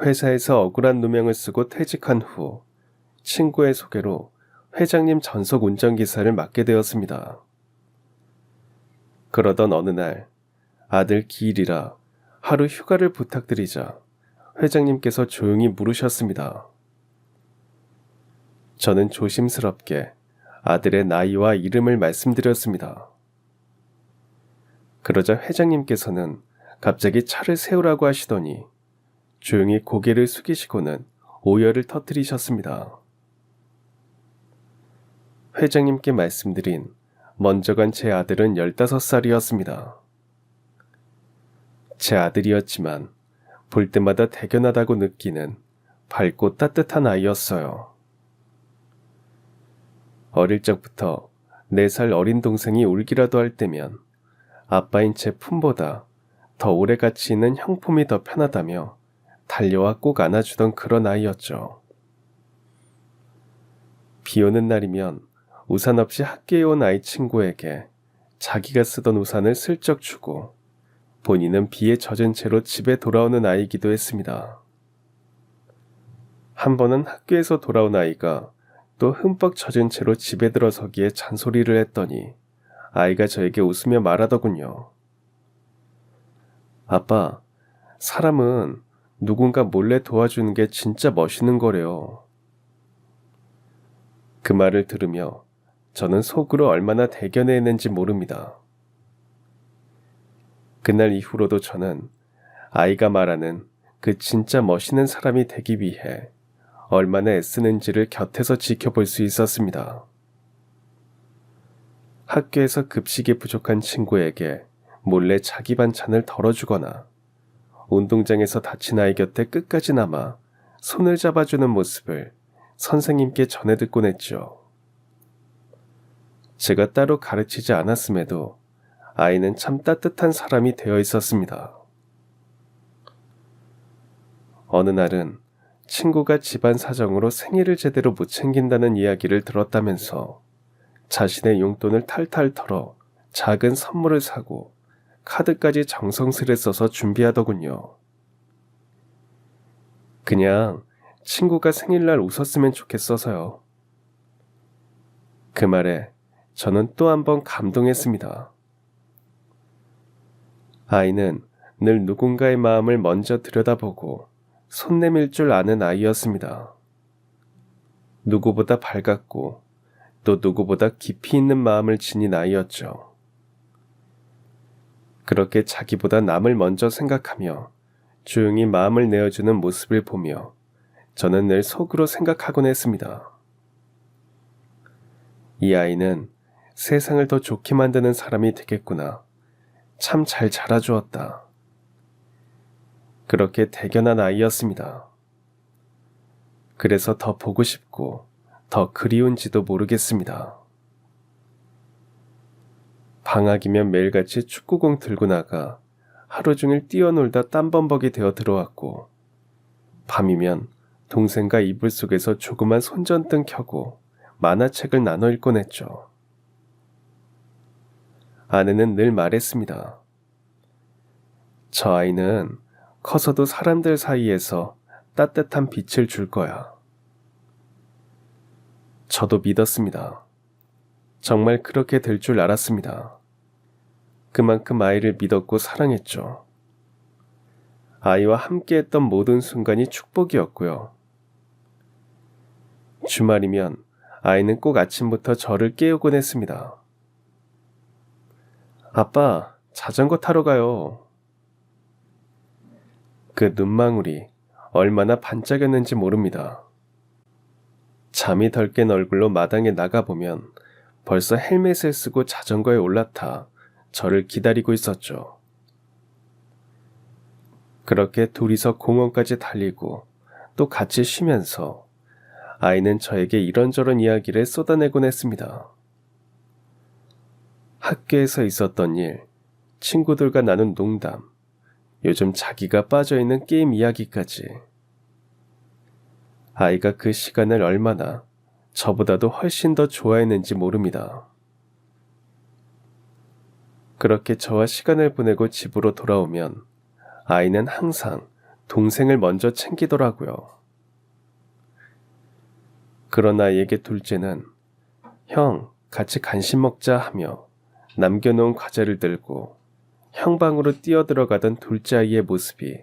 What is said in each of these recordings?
회사에서 억울한 누명을 쓰고 퇴직한 후 친구의 소개로 회장님 전속 운전기사를 맡게 되었습니다. 그러던 어느 날 아들 기일이라 하루 휴가를 부탁드리자 회장님께서 조용히 물으셨습니다. 저는 조심스럽게 아들의 나이와 이름을 말씀드렸습니다. 그러자 회장님께서는 갑자기 차를 세우라고 하시더니 조용히 고개를 숙이시고는 오열을 터뜨리셨습니다. 회장님께 말씀드린 먼저 간 제 아들은 15살이었습니다. 제 아들이었지만 볼 때마다 대견하다고 느끼는 밝고 따뜻한 아이였어요. 어릴 적부터 4살 어린 동생이 울기라도 할 때면 아빠인 제 품보다 더 오래 같이 있는 형품이 더 편하다며 달려와 꼭 안아주던 그런 아이였죠. 비 오는 날이면 우산 없이 학교에 온 아이 친구에게 자기가 쓰던 우산을 슬쩍 주고 본인은 비에 젖은 채로 집에 돌아오는 아이이기도 했습니다. 한 번은 학교에서 돌아온 아이가 또 흠뻑 젖은 채로 집에 들어서기에 잔소리를 했더니 아이가 저에게 웃으며 말하더군요. 아빠, 사람은 누군가 몰래 도와주는 게 진짜 멋있는 거래요. 그 말을 들으며 저는 속으로 얼마나 대견해했는지 모릅니다. 그날 이후로도 저는 아이가 말하는 그 진짜 멋있는 사람이 되기 위해 얼마나 애쓰는지를 곁에서 지켜볼 수 있었습니다. 학교에서 급식이 부족한 친구에게 몰래 자기 반찬을 덜어주거나 운동장에서 다친 아이 곁에 끝까지 남아 손을 잡아주는 모습을 선생님께 전해 듣곤 했죠. 제가 따로 가르치지 않았음에도 아이는 참 따뜻한 사람이 되어 있었습니다. 어느 날은 친구가 집안 사정으로 생일을 제대로 못 챙긴다는 이야기를 들었다면서 자신의 용돈을 탈탈 털어 작은 선물을 사고 카드까지 정성스레 써서 준비하더군요. 그냥 친구가 생일날 웃었으면 좋겠어서요. 그 말에 저는 또 한 번 감동했습니다. 아이는 늘 누군가의 마음을 먼저 들여다보고 손 내밀 줄 아는 아이였습니다. 누구보다 밝았고 또 누구보다 깊이 있는 마음을 지닌 아이였죠. 그렇게 자기보다 남을 먼저 생각하며 조용히 마음을 내어주는 모습을 보며 저는 늘 속으로 생각하곤 했습니다. 이 아이는 세상을 더 좋게 만드는 사람이 되겠구나. 참 잘 자라주었다. 그렇게 대견한 아이였습니다. 그래서 더 보고 싶고 더 그리운지도 모르겠습니다. 방학이면 매일같이 축구공 들고 나가 하루 종일 뛰어놀다 땀범벅이 되어 들어왔고 밤이면 동생과 이불 속에서 조그만 손전등 켜고 만화책을 나눠 읽곤 했죠. 아내는 늘 말했습니다. 저 아이는 커서도 사람들 사이에서 따뜻한 빛을 줄 거야. 저도 믿었습니다. 정말 그렇게 될 줄 알았습니다. 그만큼 아이를 믿었고 사랑했죠. 아이와 함께했던 모든 순간이 축복이었고요. 주말이면 아이는 꼭 아침부터 저를 깨우곤 했습니다. 아빠, 자전거 타러 가요. 그 눈망울이 얼마나 반짝였는지 모릅니다. 잠이 덜 깬 얼굴로 마당에 나가보면 벌써 헬멧을 쓰고 자전거에 올라타 저를 기다리고 있었죠. 그렇게 둘이서 공원까지 달리고 또 같이 쉬면서 아이는 저에게 이런저런 이야기를 쏟아내곤 했습니다. 학교에서 있었던 일, 친구들과 나눈 농담, 요즘 자기가 빠져있는 게임 이야기까지. 아이가 그 시간을 얼마나 저보다도 훨씬 더 좋아했는지 모릅니다. 그렇게 저와 시간을 보내고 집으로 돌아오면 아이는 항상 동생을 먼저 챙기더라고요. 그러나 아이에게 둘째는 형, 같이 간식 먹자 하며 남겨놓은 과자를 들고 형 방으로 뛰어들어가던 둘째 아이의 모습이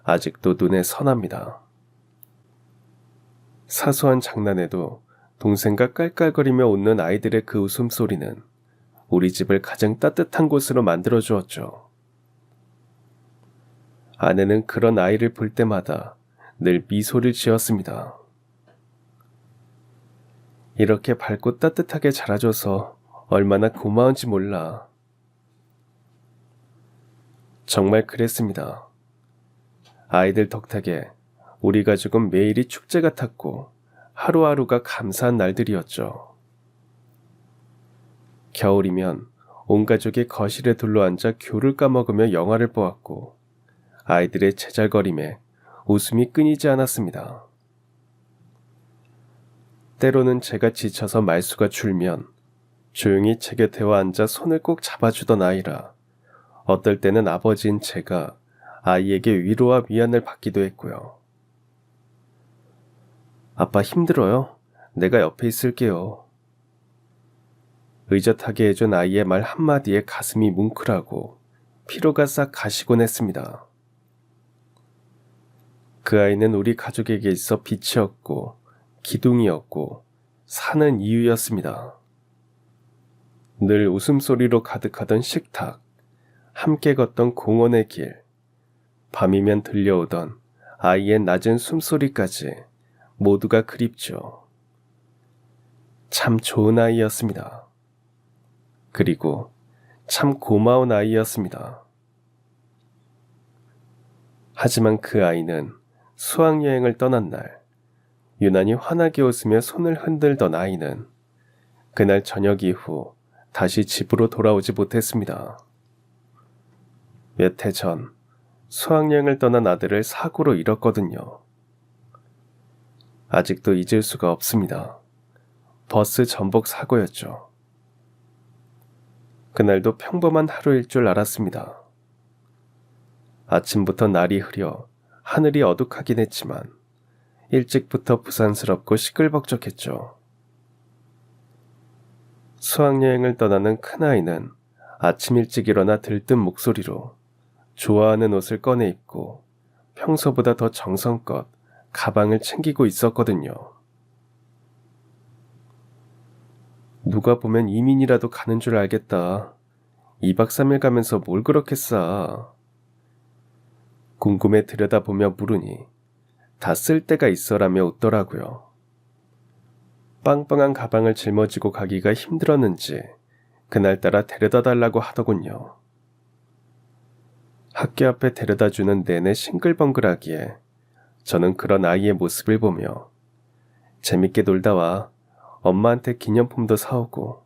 아직도 눈에 선합니다. 사소한 장난에도 동생과 깔깔거리며 웃는 아이들의 그 웃음소리는 우리 집을 가장 따뜻한 곳으로 만들어 주었죠. 아내는 그런 아이를 볼 때마다 늘 미소를 지었습니다. 이렇게 밝고 따뜻하게 자라줘서 얼마나 고마운지 몰라. 정말 그랬습니다. 아이들 덕택에 우리 가족은 매일이 축제 같았고 하루하루가 감사한 날들이었죠. 겨울이면 온 가족이 거실에 둘러앉아 귤을 까먹으며 영화를 보았고 아이들의 제잘거림에 웃음이 끊이지 않았습니다. 때로는 제가 지쳐서 말수가 줄면 조용히 제 곁에 와 앉아 손을 꼭 잡아주던 아이라 어떨 때는 아버지인 제가 아이에게 위로와 위안을 받기도 했고요. 아빠 힘들어요? 내가 옆에 있을게요. 의젓하게 해준 아이의 말 한마디에 가슴이 뭉클하고 피로가 싹 가시곤 했습니다. 그 아이는 우리 가족에게 있어 빛이었고 기둥이었고 사는 이유였습니다. 늘 웃음소리로 가득하던 식탁, 함께 걷던 공원의 길, 밤이면 들려오던 아이의 낮은 숨소리까지 모두가 그립죠. 참 좋은 아이였습니다. 그리고 참 고마운 아이였습니다. 하지만 그 아이는 수학여행을 떠난 날, 유난히 환하게 웃으며 손을 흔들던 아이는 그날 저녁 이후 다시 집으로 돌아오지 못했습니다. 몇 해 전 수학여행을 떠난 아들을 사고로 잃었거든요. 아직도 잊을 수가 없습니다. 버스 전복 사고였죠. 그날도 평범한 하루일 줄 알았습니다. 아침부터 날이 흐려 하늘이 어둑하긴 했지만 일찍부터 부산스럽고 시끌벅적했죠. 수학여행을 떠나는 큰아이는 아침 일찍 일어나 들뜬 목소리로 좋아하는 옷을 꺼내 입고 평소보다 더 정성껏 가방을 챙기고 있었거든요. 누가 보면 이민이라도 가는 줄 알겠다. 2박 3일 가면서 뭘 그렇게 싸. 궁금해 들여다보며 물으니 다 쓸 데가 있어라며 웃더라고요. 빵빵한 가방을 짊어지고 가기가 힘들었는지 그날따라 데려다 달라고 하더군요. 학교 앞에 데려다주는 내내 싱글벙글하기에 저는 그런 아이의 모습을 보며 재밌게 놀다 와. 엄마한테 기념품도 사오고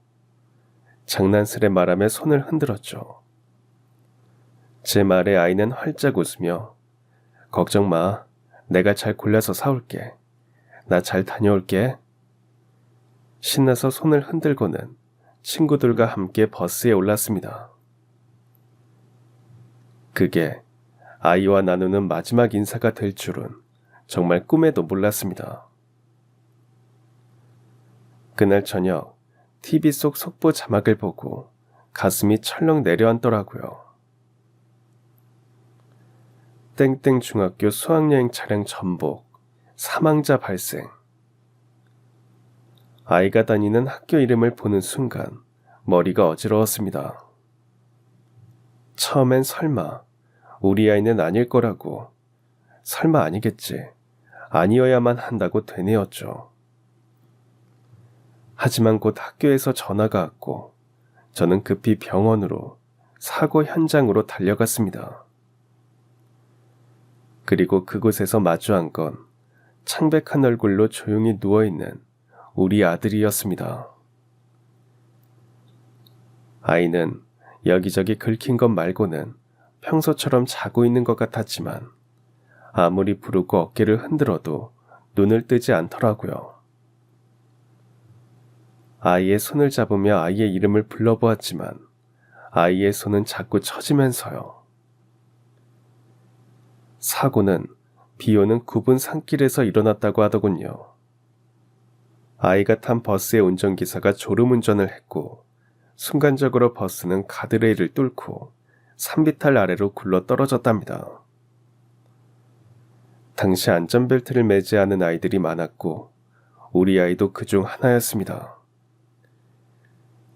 장난스레 말하며 손을 흔들었죠. 제 말에 아이는 활짝 웃으며 걱정 마. 내가 잘 골라서 사올게. 나 잘 다녀올게. 신나서 손을 흔들고는 친구들과 함께 버스에 올랐습니다. 그게 아이와 나누는 마지막 인사가 될 줄은 정말 꿈에도 몰랐습니다. 그날 저녁 TV 속 속보 자막을 보고 가슴이 철렁 내려앉더라고요. 땡땡 중학교 수학여행 차량 전복, 사망자 발생. 아이가 다니는 학교 이름을 보는 순간 머리가 어지러웠습니다. 처음엔 설마 우리 아이는 아닐 거라고, 설마 아니겠지, 아니어야만 한다고 되뇌었죠. 하지만 곧 학교에서 전화가 왔고 저는 급히 병원으로, 사고 현장으로 달려갔습니다. 그리고 그곳에서 마주한 건 창백한 얼굴로 조용히 누워있는 우리 아들이었습니다. 아이는 여기저기 긁힌 것 말고는 평소처럼 자고 있는 것 같았지만 아무리 부르고 어깨를 흔들어도 눈을 뜨지 않더라고요. 아이의 손을 잡으며 아이의 이름을 불러보았지만 아이의 손은 자꾸 처지면서요. 사고는 비 오는 굽은 산길에서 일어났다고 하더군요. 아이가 탄 버스의 운전기사가 졸음운전을 했고 순간적으로 버스는 가드레일을 뚫고 산비탈 아래로 굴러 떨어졌답니다. 당시 안전벨트를 매지 않은 아이들이 많았고 우리 아이도 그중 하나였습니다.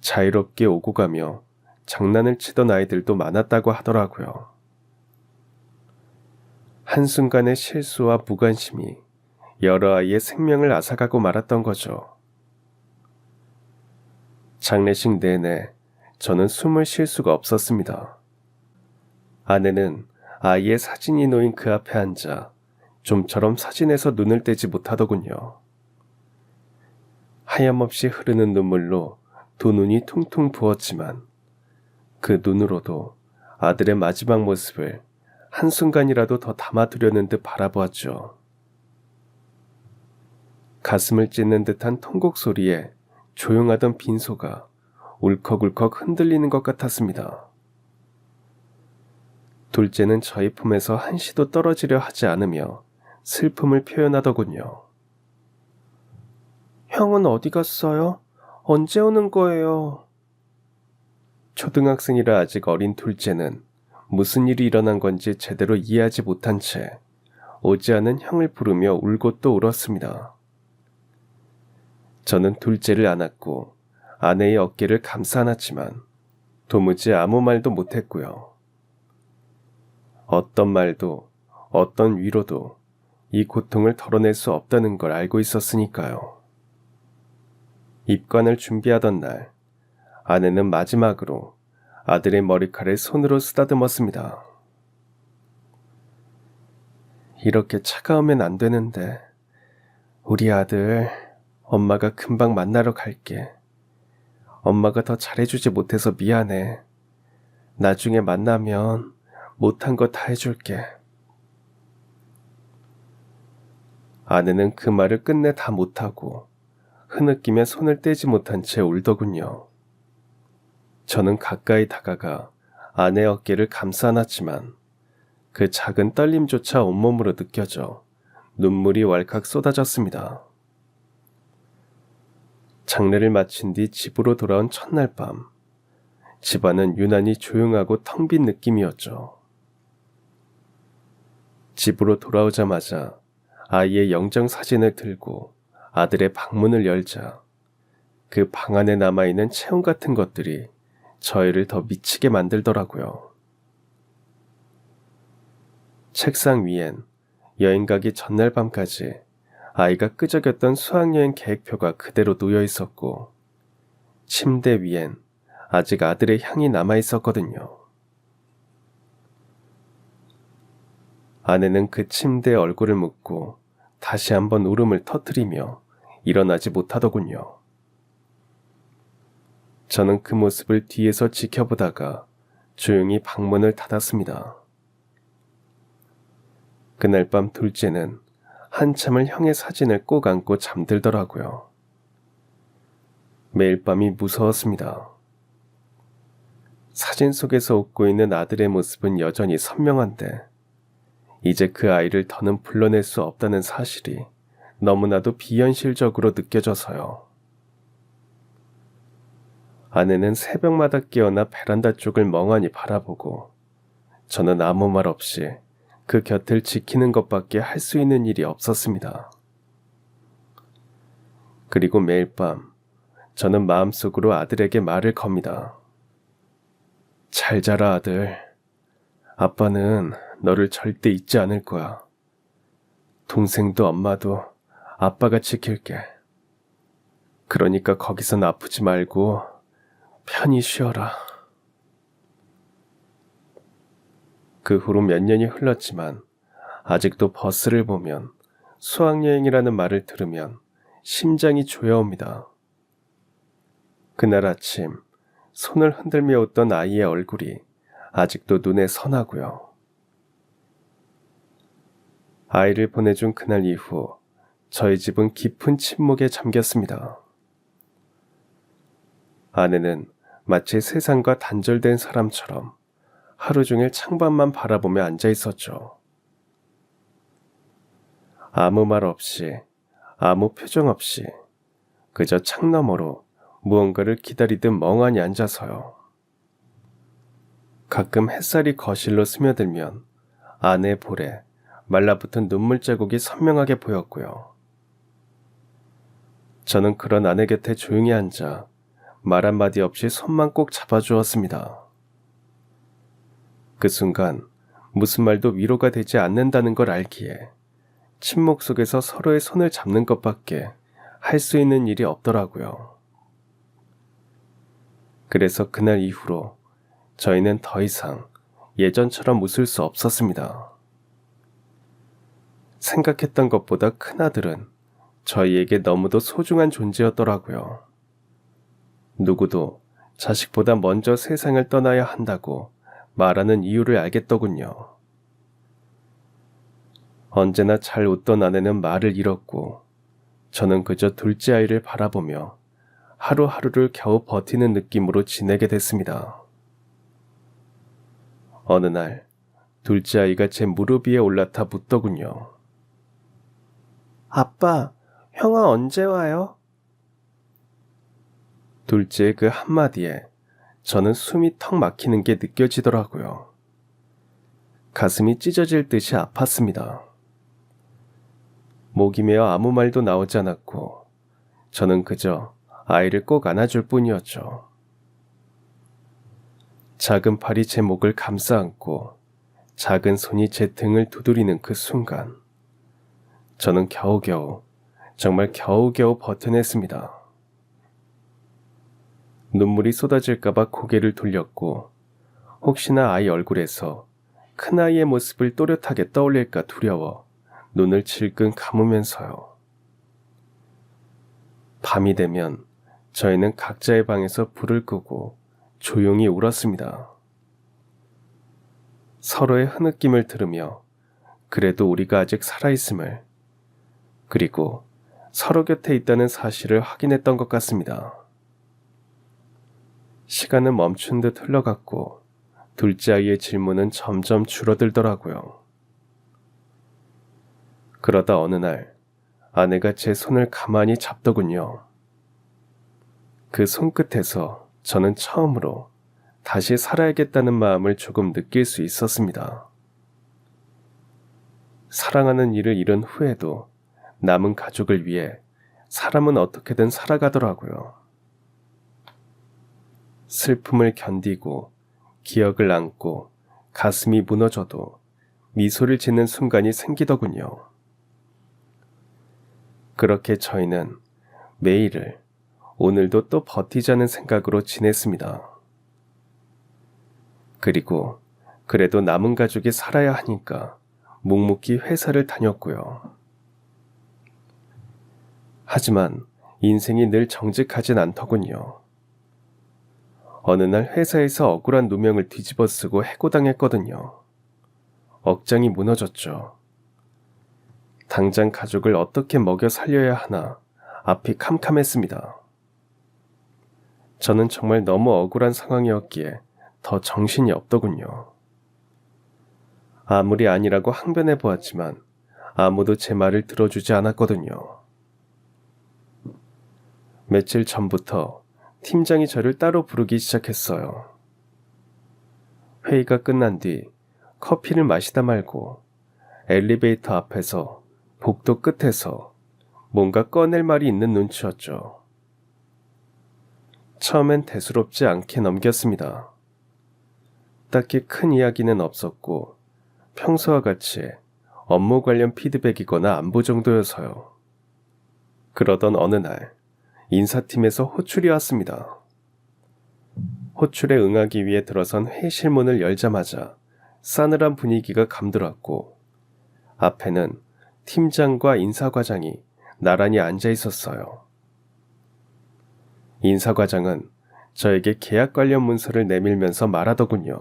자유롭게 오고 가며 장난을 치던 아이들도 많았다고 하더라고요. 한순간의 실수와 무관심이 여러 아이의 생명을 앗아가고 말았던 거죠. 장례식 내내 저는 숨을 쉴 수가 없었습니다. 아내는 아이의 사진이 놓인 그 앞에 앉아 좀처럼 사진에서 눈을 떼지 못하더군요. 하염없이 흐르는 눈물로 두 눈이 퉁퉁 부었지만 그 눈으로도 아들의 마지막 모습을 한순간이라도 더 담아두려는 듯 바라보았죠. 가슴을 찢는 듯한 통곡 소리에 조용하던 빈소가 울컥울컥 흔들리는 것 같았습니다. 둘째는 저희 품에서 한시도 떨어지려 하지 않으며 슬픔을 표현하더군요. 형은 어디 갔어요? 언제 오는 거예요? 초등학생이라 아직 어린 둘째는 무슨 일이 일어난 건지 제대로 이해하지 못한 채 오지 않은 형을 부르며 울고 또 울었습니다. 저는 둘째를 안았고 아내의 어깨를 감싸 안았지만 도무지 아무 말도 못했고요. 어떤 말도 어떤 위로도 이 고통을 덜어낼 수 없다는 걸 알고 있었으니까요. 입관을 준비하던 날 아내는 마지막으로 아들의 머리칼을 손으로 쓰다듬었습니다. 이렇게 차가우면 안 되는데 우리 아들 엄마가 금방 만나러 갈게. 엄마가 더 잘해주지 못해서 미안해. 나중에 만나면 못한 거 다 해줄게. 아내는 그 말을 끝내 다 못하고 흐느끼며 손을 떼지 못한 채 울더군요. 저는 가까이 다가가 아내의 어깨를 감싸 안았지만 그 작은 떨림조차 온몸으로 느껴져 눈물이 왈칵 쏟아졌습니다. 장례를 마친 뒤 집으로 돌아온 첫날 밤, 집안은 유난히 조용하고 텅 빈 느낌이었죠. 집으로 돌아오자마자 아이의 영정사진을 들고 아들의 방문을 열자 그 방 안에 남아있는 체온 같은 것들이 저희를 더 미치게 만들더라고요. 책상 위엔 여행 가기 전날 밤까지 아이가 끄적였던 수학여행 계획표가 그대로 놓여 있었고 침대 위엔 아직 아들의 향이 남아 있었거든요. 아내는 그 침대에 얼굴을 묻고 다시 한번 울음을 터뜨리며 일어나지 못하더군요. 저는 그 모습을 뒤에서 지켜보다가 조용히 방문을 닫았습니다. 그날 밤 둘째는 한참을 형의 사진을 꼭 안고 잠들더라고요. 매일 밤이 무서웠습니다. 사진 속에서 웃고 있는 아들의 모습은 여전히 선명한데 이제 그 아이를 더는 불러낼 수 없다는 사실이 너무나도 비현실적으로 느껴져서요. 아내는 새벽마다 깨어나 베란다 쪽을 멍하니 바라보고 저는 아무 말 없이 그 곁을 지키는 것밖에 할 수 있는 일이 없었습니다. 그리고 매일 밤 저는 마음속으로 아들에게 말을 겁니다. 잘 자라 아들. 아빠는 너를 절대 잊지 않을 거야. 동생도 엄마도 아빠가 지킬게. 그러니까 거기선 아프지 말고 편히 쉬어라. 그 후로 몇 년이 흘렀지만 아직도 버스를 보면 수학여행이라는 말을 들으면 심장이 조여옵니다. 그날 아침 손을 흔들며 웃던 아이의 얼굴이 아직도 눈에 선하고요. 아이를 보내준 그날 이후 저희 집은 깊은 침묵에 잠겼습니다. 아내는 마치 세상과 단절된 사람처럼 하루 종일 창밖만 바라보며 앉아 있었죠. 아무 말 없이, 아무 표정 없이 그저 창 너머로 무언가를 기다리듯 멍하니 앉아서요. 가끔 햇살이 거실로 스며들면 아내의 볼에 말라붙은 눈물 자국이 선명하게 보였고요. 저는 그런 아내 곁에 조용히 앉아 말 한마디 없이 손만 꼭 잡아주었습니다. 그 순간 무슨 말도 위로가 되지 않는다는 걸 알기에 침묵 속에서 서로의 손을 잡는 것밖에 할 수 있는 일이 없더라고요. 그래서 그날 이후로 저희는 더 이상 예전처럼 웃을 수 없었습니다. 생각했던 것보다 큰아들은 저희에게 너무도 소중한 존재였더라고요. 누구도 자식보다 먼저 세상을 떠나야 한다고 말하는 이유를 알겠더군요. 언제나 잘 웃던 아내는 말을 잃었고 저는 그저 둘째 아이를 바라보며 하루하루를 겨우 버티는 느낌으로 지내게 됐습니다. 어느 날 둘째 아이가 제 무릎 위에 올라타 묻더군요. 아빠, 형아 언제 와요? 둘째의 그 한마디에 저는 숨이 턱 막히는 게 느껴지더라고요. 가슴이 찢어질 듯이 아팠습니다. 목이 메어 아무 말도 나오지 않았고 저는 그저 아이를 꼭 안아줄 뿐이었죠. 작은 팔이 제 목을 감싸 안고 작은 손이 제 등을 두드리는 그 순간 저는 겨우겨우, 정말 겨우겨우 버텨냈습니다. 눈물이 쏟아질까봐 고개를 돌렸고 혹시나 아이 얼굴에서 큰아이의 모습을 또렷하게 떠올릴까 두려워 눈을 질끈 감으면서요. 밤이 되면 저희는 각자의 방에서 불을 끄고 조용히 울었습니다. 서로의 흐느낌을 들으며 그래도 우리가 아직 살아있음을, 그리고 서로 곁에 있다는 사실을 확인했던 것 같습니다. 시간은 멈춘 듯 흘러갔고 둘째 아이의 질문은 점점 줄어들더라고요. 그러다 어느 날 아내가 제 손을 가만히 잡더군요. 그 손끝에서 저는 처음으로 다시 살아야겠다는 마음을 조금 느낄 수 있었습니다. 사랑하는 이를 잃은 후에도 남은 가족을 위해 사람은 어떻게든 살아가더라고요. 슬픔을 견디고 기억을 안고 가슴이 무너져도 미소를 짓는 순간이 생기더군요. 그렇게 저희는 매일을 오늘도 또 버티자는 생각으로 지냈습니다. 그리고 그래도 남은 가족이 살아야 하니까 묵묵히 회사를 다녔고요. 하지만 인생이 늘 정직하진 않더군요. 어느 날 회사에서 억울한 누명을 뒤집어 쓰고 해고당했거든요. 억장이 무너졌죠. 당장 가족을 어떻게 먹여 살려야 하나 앞이 캄캄했습니다. 저는 정말 너무 억울한 상황이었기에 더 정신이 없더군요. 아무리 아니라고 항변해 보았지만 아무도 제 말을 들어주지 않았거든요. 며칠 전부터 팀장이 저를 따로 부르기 시작했어요. 회의가 끝난 뒤 커피를 마시다 말고 엘리베이터 앞에서 복도 끝에서 뭔가 꺼낼 말이 있는 눈치였죠. 처음엔 대수롭지 않게 넘겼습니다. 딱히 큰 이야기는 없었고 평소와 같이 업무 관련 피드백이거나 안부 정도여서요. 그러던 어느 날 인사팀에서 호출이 왔습니다. 호출에 응하기 위해 들어선 회의실 문을 열자마자 싸늘한 분위기가 감돌았고 앞에는 팀장과 인사과장이 나란히 앉아 있었어요. 인사과장은 저에게 계약 관련 문서를 내밀면서 말하더군요.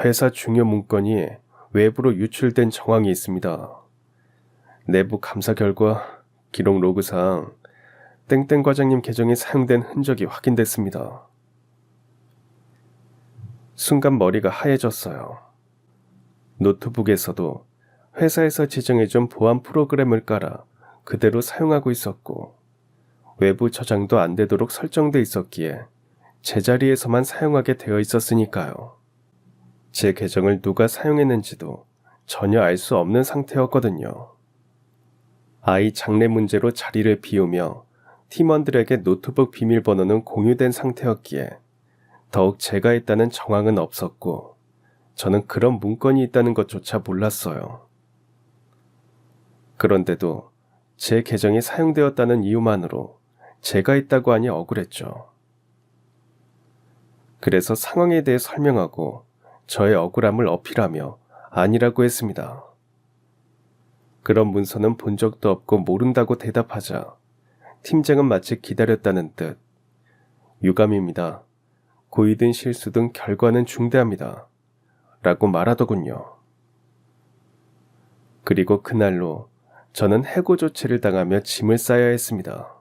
회사 중요 문건이 외부로 유출된 정황이 있습니다. 내부 감사 결과 기록 로그상 땡땡 과장님 계정이 사용된 흔적이 확인됐습니다. 순간 머리가 하얘졌어요. 노트북에서도 회사에서 지정해준 보안 프로그램을 깔아 그대로 사용하고 있었고, 외부 저장도 안 되도록 설정돼 있었기에 제자리에서만 사용하게 되어 있었으니까요. 제 계정을 누가 사용했는지도 전혀 알 수 없는 상태였거든요. 아이 장래 문제로 자리를 비우며 팀원들에게 노트북 비밀번호는 공유된 상태였기에 더욱 제가 했다는 정황은 없었고, 저는 그런 문건이 있다는 것조차 몰랐어요. 그런데도 제 계정이 사용되었다는 이유만으로 제가 했다고 하니 억울했죠. 그래서 상황에 대해 설명하고 저의 억울함을 어필하며 아니라고 했습니다. 그런 문서는 본 적도 없고 모른다고 대답하자 팀장은 마치 기다렸다는 듯 유감입니다. 고의든 실수든 결과는 중대합니다. 라고 말하더군요. 그리고 그날로 저는 해고 조치를 당하며 짐을 싸야 했습니다.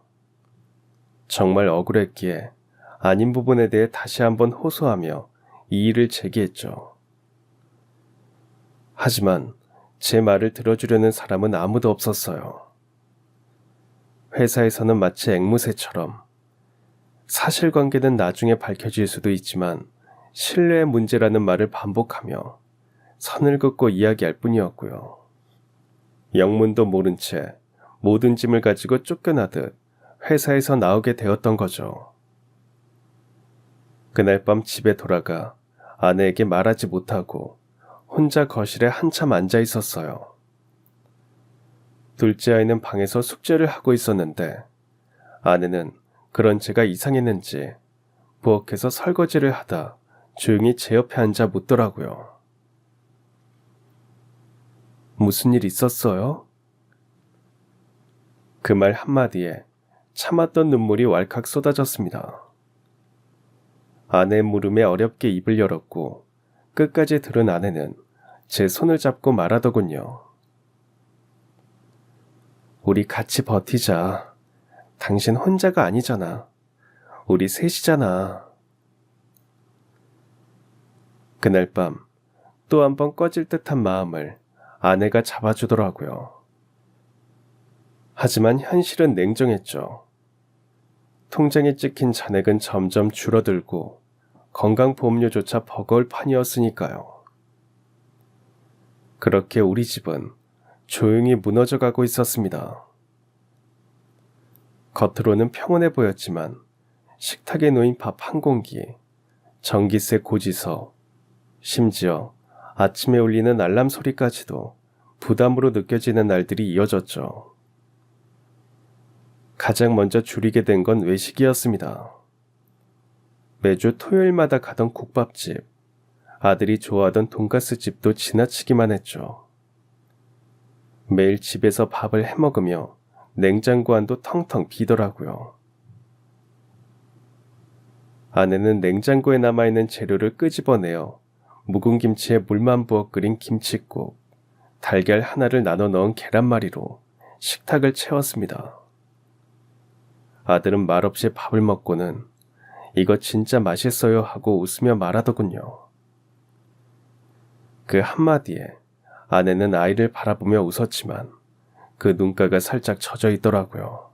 정말 억울했기에 아닌 부분에 대해 다시 한번 호소하며 이의를 제기했죠. 하지만 제 말을 들어주려는 사람은 아무도 없었어요. 회사에서는 마치 앵무새처럼 사실관계는 나중에 밝혀질 수도 있지만 신뢰의 문제라는 말을 반복하며 선을 긋고 이야기할 뿐이었고요. 영문도 모른 채 모든 짐을 가지고 쫓겨나듯 회사에서 나오게 되었던 거죠. 그날 밤 집에 돌아가 아내에게 말하지 못하고 혼자 거실에 한참 앉아 있었어요. 둘째 아이는 방에서 숙제를 하고 있었는데 아내는 그런 제가 이상했는지 부엌에서 설거지를 하다 조용히 제 옆에 앉아 묻더라고요. 무슨 일 있었어요? 그 말 한마디에 참았던 눈물이 왈칵 쏟아졌습니다. 아내의 물음에 어렵게 입을 열었고 끝까지 들은 아내는 제 손을 잡고 말하더군요. 우리 같이 버티자. 당신 혼자가 아니잖아. 우리 셋이잖아. 그날 밤 또 한 번 꺼질 듯한 마음을 아내가 잡아주더라고요. 하지만 현실은 냉정했죠. 통장에 찍힌 잔액은 점점 줄어들고 건강보험료조차 버거울 판이었으니까요. 그렇게 우리 집은 조용히 무너져가고 있었습니다. 겉으로는 평온해 보였지만 식탁에 놓인 밥 한 공기, 전기세 고지서, 심지어 아침에 울리는 알람 소리까지도 부담으로 느껴지는 날들이 이어졌죠. 가장 먼저 줄이게 된 건 외식이었습니다. 매주 토요일마다 가던 국밥집, 아들이 좋아하던 돈가스 집도 지나치기만 했죠. 매일 집에서 밥을 해먹으며 냉장고 안도 텅텅 비더라고요. 아내는 냉장고에 남아있는 재료를 끄집어내어 묵은 김치에 물만 부어 끓인 김칫국, 달걀 하나를 나눠 넣은 계란말이로 식탁을 채웠습니다. 아들은 말없이 밥을 먹고는 이거 진짜 맛있어요 하고 웃으며 말하더군요. 그 한마디에 아내는 아이를 바라보며 웃었지만 그 눈가가 살짝 젖어 있더라고요.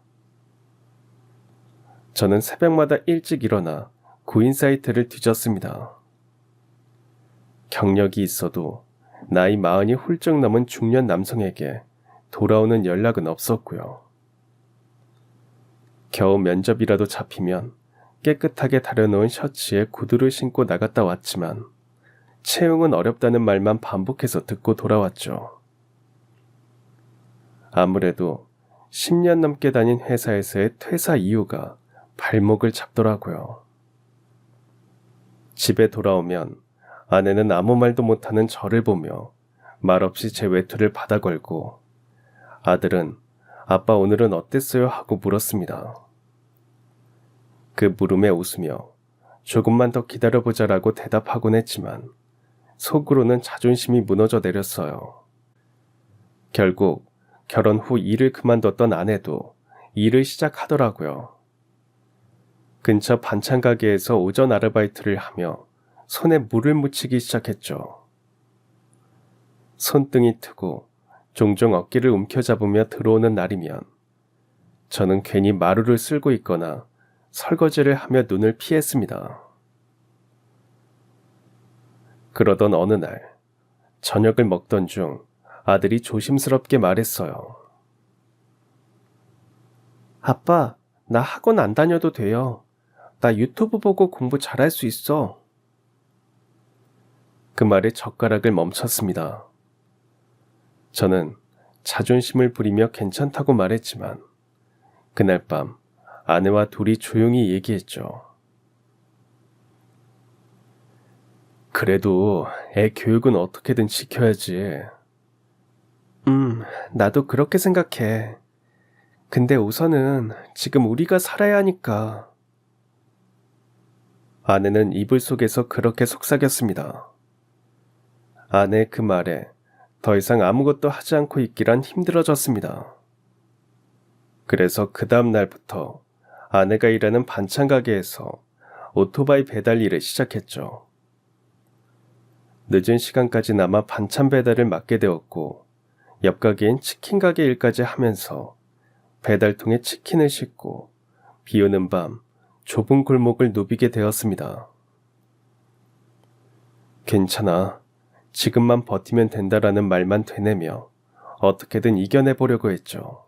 저는 새벽마다 일찍 일어나 구인 사이트를 뒤졌습니다. 경력이 있어도 나이 40이 훌쩍 넘은 중년 남성에게 돌아오는 연락은 없었고요. 겨우 면접이라도 잡히면 깨끗하게 다려놓은 셔츠에 구두를 신고 나갔다 왔지만 채용은 어렵다는 말만 반복해서 듣고 돌아왔죠. 아무래도 10년 넘게 다닌 회사에서의 퇴사 이유가 발목을 잡더라고요. 집에 돌아오면 아내는 아무 말도 못하는 저를 보며 말없이 제 외투를 받아 걸고 아들은 아빠 오늘은 어땠어요? 하고 물었습니다. 그 물음에 웃으며 조금만 더 기다려보자라고 대답하곤 했지만 속으로는 자존심이 무너져 내렸어요. 결국 결혼 후 일을 그만뒀던 아내도 일을 시작하더라고요. 근처 반찬 가게에서 오전 아르바이트를 하며 손에 물을 묻히기 시작했죠. 손등이 트고 종종 어깨를 움켜잡으며 들어오는 날이면 저는 괜히 마루를 쓸고 있거나 설거지를 하며 눈을 피했습니다. 그러던 어느 날 저녁을 먹던 중 아들이 조심스럽게 말했어요. 아빠, 나 학원 안 다녀도 돼요. 나 유튜브 보고 공부 잘할 수 있어. 그 말에 젓가락을 멈췄습니다. 저는 자존심을 부리며 괜찮다고 말했지만 그날 밤 아내와 둘이 조용히 얘기했죠. 그래도 애 교육은 어떻게든 지켜야지. 나도 그렇게 생각해. 근데 우선은 지금 우리가 살아야 하니까. 아내는 이불 속에서 그렇게 속삭였습니다. 아내 그 말에 더 이상 아무것도 하지 않고 있기란 힘들어졌습니다. 그래서 그 다음 날부터 아내가 일하는 반찬 가게에서 오토바이 배달 일을 시작했죠. 늦은 시간까지 남아 반찬 배달을 맡게 되었고 옆 가게엔 치킨 가게 일까지 하면서 배달통에 치킨을 싣고 비 오는 밤 좁은 골목을 누비게 되었습니다. 괜찮아. 지금만 버티면 된다라는 말만 되뇌며 어떻게든 이겨내보려고 했죠.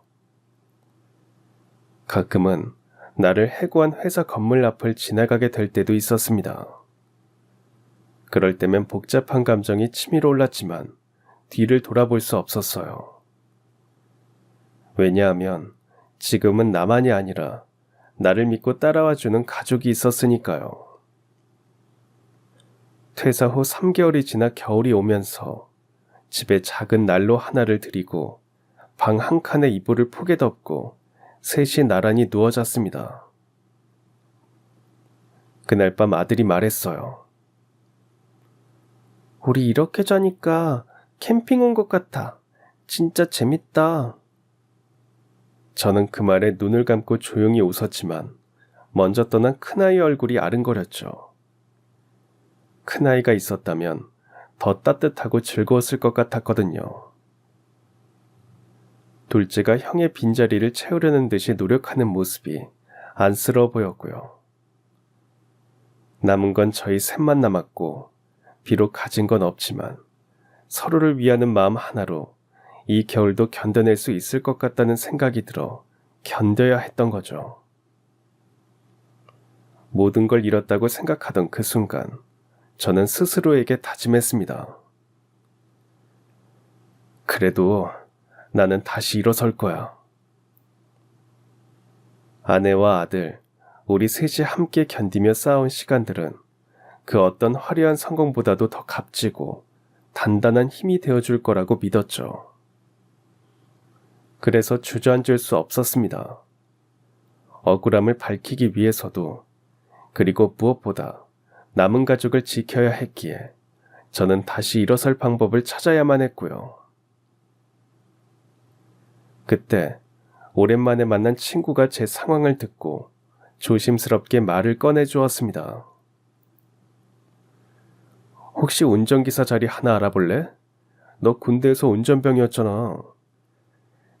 가끔은 나를 해고한 회사 건물 앞을 지나가게 될 때도 있었습니다. 그럴 때면 복잡한 감정이 치밀어 올랐지만 뒤를 돌아볼 수 없었어요. 왜냐하면 지금은 나만이 아니라 나를 믿고 따라와주는 가족이 있었으니까요. 퇴사 후 3개월이 지나 겨울이 오면서 집에 작은 난로 하나를 들이고 방 한 칸에 이불을 푹에 덮고 셋이 나란히 누워 잤습니다. 그날 밤 아들이 말했어요. 우리 이렇게 자니까 캠핑 온 것 같아. 진짜 재밌다. 저는 그 말에 눈을 감고 조용히 웃었지만 먼저 떠난 큰아이 얼굴이 아른거렸죠. 큰아이가 있었다면 더 따뜻하고 즐거웠을 것 같았거든요. 둘째가 형의 빈자리를 채우려는 듯이 노력하는 모습이 안쓰러워 보였고요. 남은 건 저희 셋만 남았고 비록 가진 건 없지만 서로를 위하는 마음 하나로 이 겨울도 견뎌낼 수 있을 것 같다는 생각이 들어 견뎌야 했던 거죠. 모든 걸 잃었다고 생각하던 그 순간 저는 스스로에게 다짐했습니다. 그래도 나는 다시 일어설 거야. 아내와 아들, 우리 셋이 함께 견디며 쌓아온 시간들은 그 어떤 화려한 성공보다도 더 값지고 단단한 힘이 되어줄 거라고 믿었죠. 그래서 주저앉을 수 없었습니다. 억울함을 밝히기 위해서도, 그리고 무엇보다 남은 가족을 지켜야 했기에 저는 다시 일어설 방법을 찾아야만 했고요. 그때 오랜만에 만난 친구가 제 상황을 듣고 조심스럽게 말을 꺼내주었습니다. 혹시 운전기사 자리 하나 알아볼래? 너 군대에서 운전병이었잖아.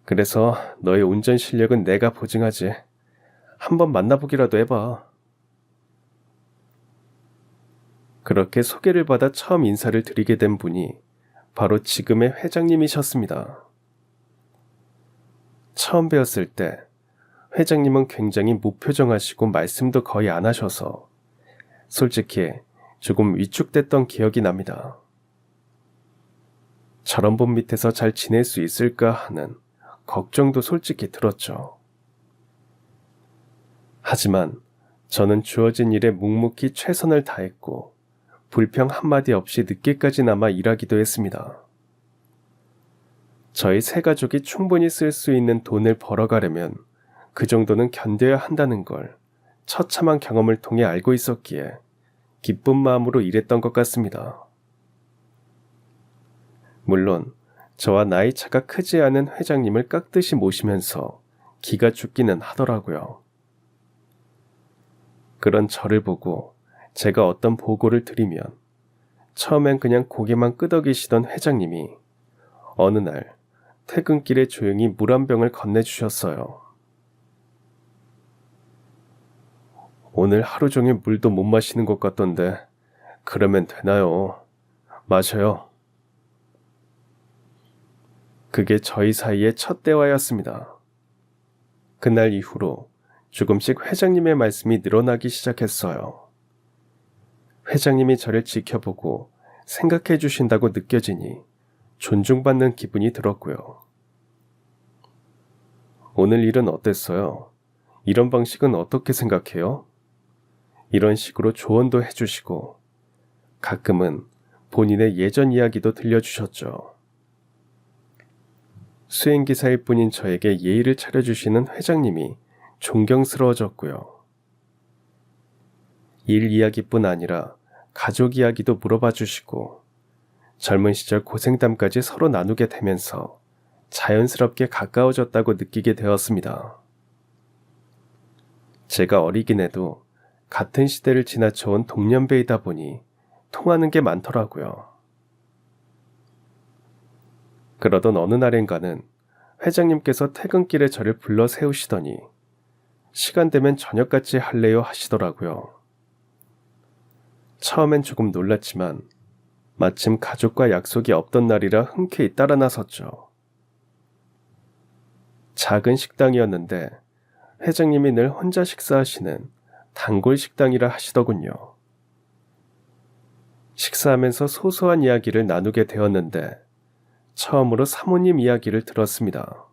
그래서 너의 운전 실력은 내가 보증하지. 한번 만나보기라도 해봐. 그렇게 소개를 받아 처음 인사를 드리게 된 분이 바로 지금의 회장님이셨습니다. 처음 뵈었을 때 회장님은 굉장히 무표정하시고 말씀도 거의 안 하셔서 솔직히 조금 위축됐던 기억이 납니다. 저런 분 밑에서 잘 지낼 수 있을까 하는 걱정도 솔직히 들었죠. 하지만 저는 주어진 일에 묵묵히 최선을 다했고 불평 한마디 없이 늦게까지 남아 일하기도 했습니다. 저희 세 가족이 충분히 쓸 수 있는 돈을 벌어가려면 그 정도는 견뎌야 한다는 걸 처참한 경험을 통해 알고 있었기에 기쁜 마음으로 일했던 것 같습니다. 물론 저와 나이 차가 크지 않은 회장님을 깍듯이 모시면서 기가 죽기는 하더라고요. 그런 저를 보고 제가 어떤 보고를 드리면 처음엔 그냥 고개만 끄덕이시던 회장님이 어느 날 퇴근길에 조용히 물 한 병을 건네주셨어요. 오늘 하루 종일 물도 못 마시는 것 같던데 그러면 되나요? 마셔요. 그게 저희 사이의 첫 대화였습니다. 그날 이후로 조금씩 회장님의 말씀이 늘어나기 시작했어요. 회장님이 저를 지켜보고 생각해 주신다고 느껴지니 존중받는 기분이 들었고요. 오늘 일은 어땠어요? 이런 방식은 어떻게 생각해요? 이런 식으로 조언도 해주시고 가끔은 본인의 예전 이야기도 들려주셨죠. 수행기사일 뿐인 저에게 예의를 차려주시는 회장님이 존경스러워졌고요. 일 이야기뿐 아니라 가족 이야기도 물어봐 주시고 젊은 시절 고생담까지 서로 나누게 되면서 자연스럽게 가까워졌다고 느끼게 되었습니다. 제가 어리긴 해도 같은 시대를 지나쳐온 동년배이다 보니 통하는 게 많더라고요. 그러던 어느 날엔가는 회장님께서 퇴근길에 저를 불러 세우시더니 시간 되면 저녁같이 할래요 하시더라고요. 처음엔 조금 놀랐지만 마침 가족과 약속이 없던 날이라 흔쾌히 따라 나섰죠. 작은 식당이었는데 회장님이 늘 혼자 식사하시는 단골 식당이라 하시더군요. 식사하면서 소소한 이야기를 나누게 되었는데 처음으로 사모님 이야기를 들었습니다.